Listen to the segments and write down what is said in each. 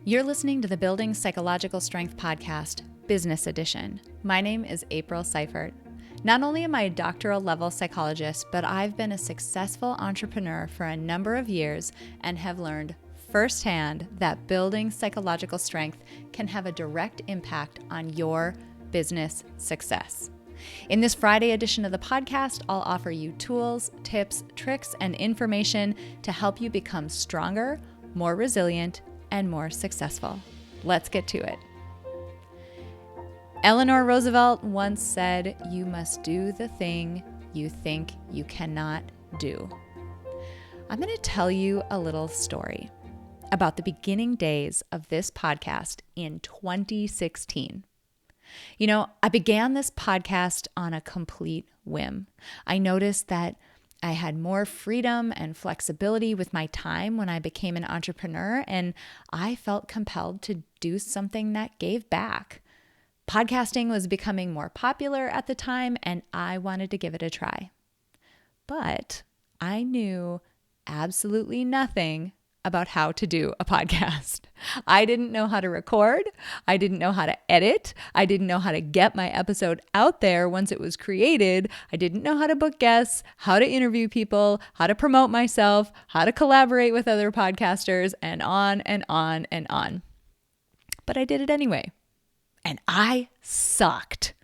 You're listening to the Building Psychological Strength podcast, Business Edition. My name is April Seifert. Not only am I a doctoral level psychologist, but I've been a successful entrepreneur for a number of years and have learned firsthand that building psychological strength can have a direct impact on your business success. In this Friday edition of the podcast, I'll offer you tools, tips, tricks, and information to help you become stronger, more resilient, and more successful. Let's get to it. Eleanor Roosevelt once said, "You must do the thing you think you cannot do." I'm going to tell you a little story about the beginning days of this podcast in 2016. I began this podcast on a complete whim. I noticed that I had more freedom and flexibility with my time when I became an entrepreneur, and I felt compelled to do something that gave back. Podcasting was becoming more popular at the time, and I wanted to give it a try. But I knew absolutely nothing about how to do a podcast. I didn't know how to record. I didn't know how to edit. I didn't know how to get my episode out there once it was created. I didn't know how to book guests, how to interview people, how to promote myself, how to collaborate with other podcasters, and on and on and on. But I did it anyway. And I sucked.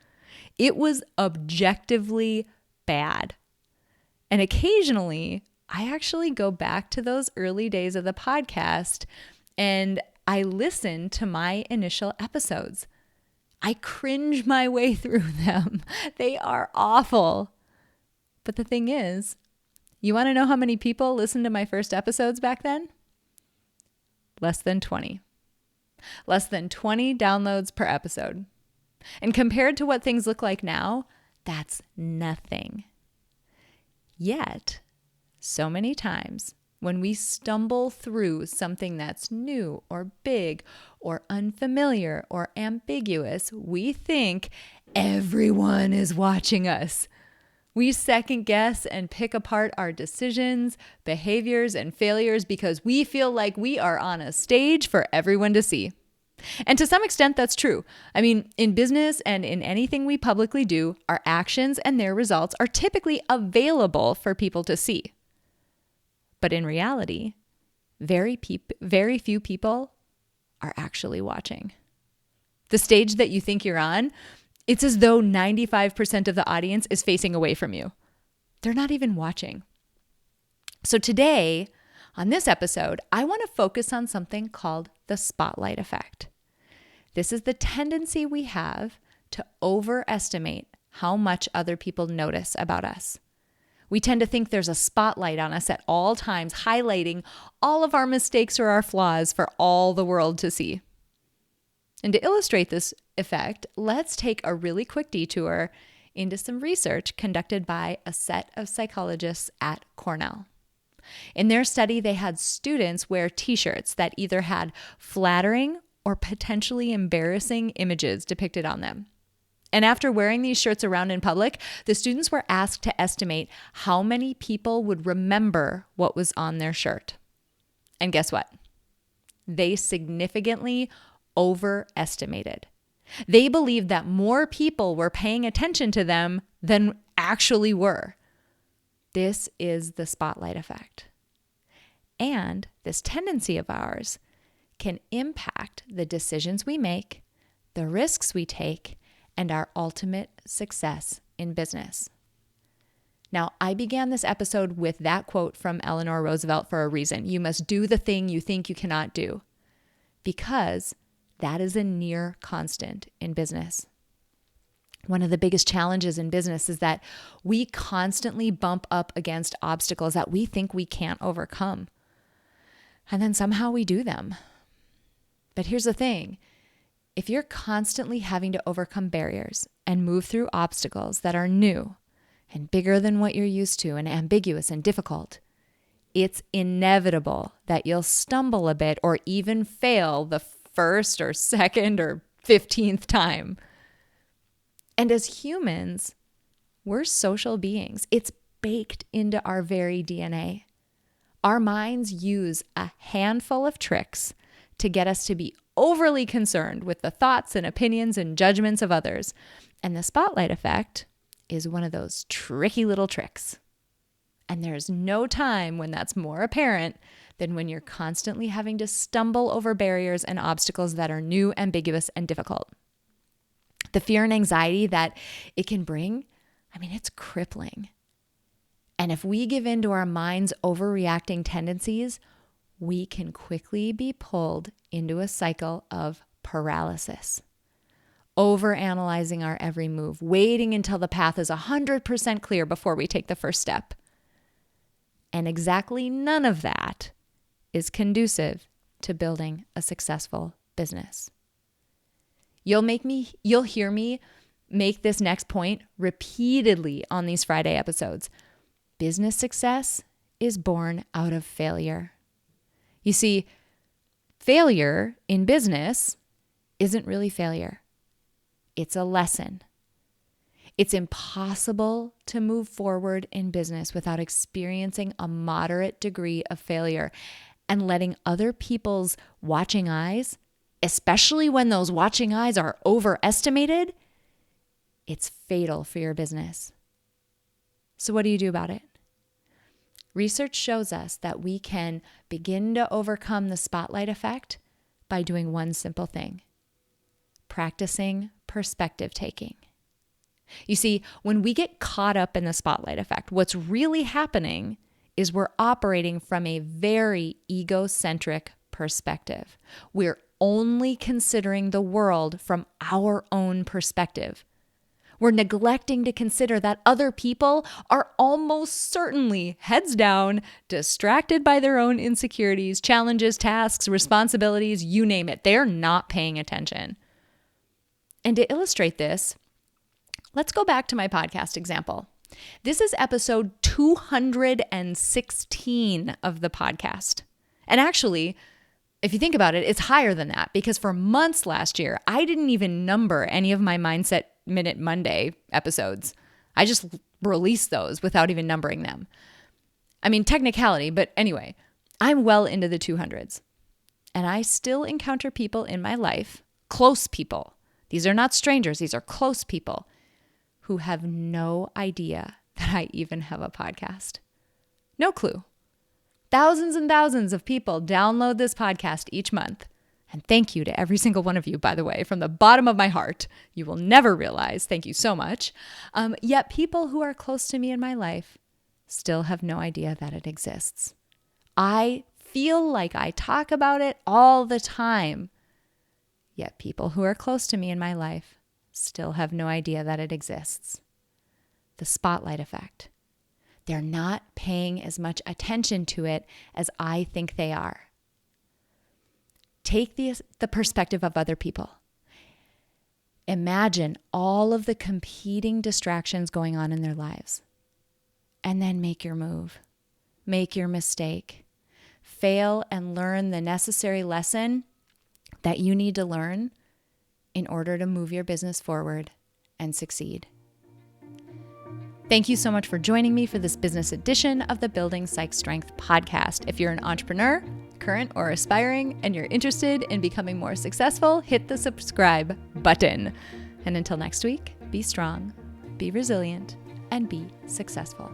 It was objectively bad. And occasionally, I actually go back to those early days of the podcast and I listen to my initial episodes. I cringe my way through them. They are awful. But the thing is, you want to know how many people listened to my first episodes back then? Less than 20. Less than 20 downloads per episode. And compared to what things look like now, that's nothing. Yet, so many times when we stumble through something that's new or big or unfamiliar or ambiguous, we think everyone is watching us. We second guess and pick apart our decisions, behaviors, and failures because we feel like we are on a stage for everyone to see. And to some extent, that's true. I mean, in business and in anything we publicly do, our actions and their results are typically available for people to see. But in reality, very few people are actually watching. The stage that you think you're on, it's as though 95% of the audience is facing away from you. They're not even watching. So today, on this episode, I want to focus on something called the spotlight effect. This is the tendency we have to overestimate how much other people notice about us. We tend to think there's a spotlight on us at all times, highlighting all of our mistakes or our flaws for all the world to see. And to illustrate this effect, let's take a really quick detour into some research conducted by a set of psychologists at Cornell. In their study, they had students wear t-shirts that either had flattering or potentially embarrassing images depicted on them. And after wearing these shirts around in public, the students were asked to estimate how many people would remember what was on their shirt. And guess what? They significantly overestimated. They believed that more people were paying attention to them than actually were. This is the spotlight effect. And this tendency of ours can impact the decisions we make, the risks we take, and our ultimate success in business. Now, I began this episode with that quote from Eleanor Roosevelt for a reason. You must do the thing you think you cannot do, because that is a near constant in business. One of the biggest challenges in business is that we constantly bump up against obstacles that we think we can't overcome. And then somehow we do them. But here's the thing. If you're constantly having to overcome barriers and move through obstacles that are new and bigger than what you're used to and ambiguous and difficult, it's inevitable that you'll stumble a bit or even fail the first or second or 15th time. And as humans, we're social beings. It's baked into our very DNA. Our minds use a handful of tricks to get us to be overly concerned with the thoughts and opinions and judgments of others. And the spotlight effect is one of those tricky little tricks. And there's no time when that's more apparent than when you're constantly having to stumble over barriers and obstacles that are new, ambiguous, and difficult. The fear and anxiety that it can bring, it's crippling. And if we give in to our mind's overreacting tendencies, we can quickly be pulled into a cycle of paralysis. Overanalyzing our every move, waiting until the path is 100% clear before we take the first step. And exactly none of that is conducive to building a successful business. You'll hear me make this next point repeatedly on these Friday episodes. Business success is born out of failure. You see, failure in business isn't really failure. It's a lesson. It's impossible to move forward in business without experiencing a moderate degree of failure and letting other people's watching eyes, especially when those watching eyes are overestimated, it's fatal for your business. So what do you do about it? Research shows us that we can begin to overcome the spotlight effect by doing one simple thing: practicing perspective taking. You see, when we get caught up in the spotlight effect, what's really happening is we're operating from a very egocentric perspective. We're only considering the world from our own perspective. We're neglecting to consider that other people are almost certainly heads down, distracted by their own insecurities, challenges, tasks, responsibilities, you name it. They're not paying attention. And to illustrate this, let's go back to my podcast example. This is episode 216 of the podcast. And actually, if you think about it, it's higher than that because for months last year, I didn't even number any of my Mindset Minute Monday episodes. I just released those without even numbering them. Technicality, but anyway, I'm well into the 200s. And I still encounter people in my life, close people. These are not strangers, these are close people who have no idea that I even have a podcast. No clue. Thousands and thousands of people download this podcast each month. And thank you to every single one of you, by the way, from the bottom of my heart. You will never realize. Thank you so much. Yet people who are close to me in my life still have no idea that it exists. I feel like I talk about it all the time. Yet people who are close to me in my life still have no idea that it exists. The spotlight effect. They're not paying as much attention to it as I think they are. Take the perspective of other people. Imagine all of the competing distractions going on in their lives. And then make your move. Make your mistake. Fail and learn the necessary lesson that you need to learn in order to move your business forward and succeed. Thank you so much for joining me for this business edition of the Building Psych Strength podcast. If you're an entrepreneur, current or aspiring, and you're interested in becoming more successful, hit the subscribe button. And until next week, be strong, be resilient, and be successful.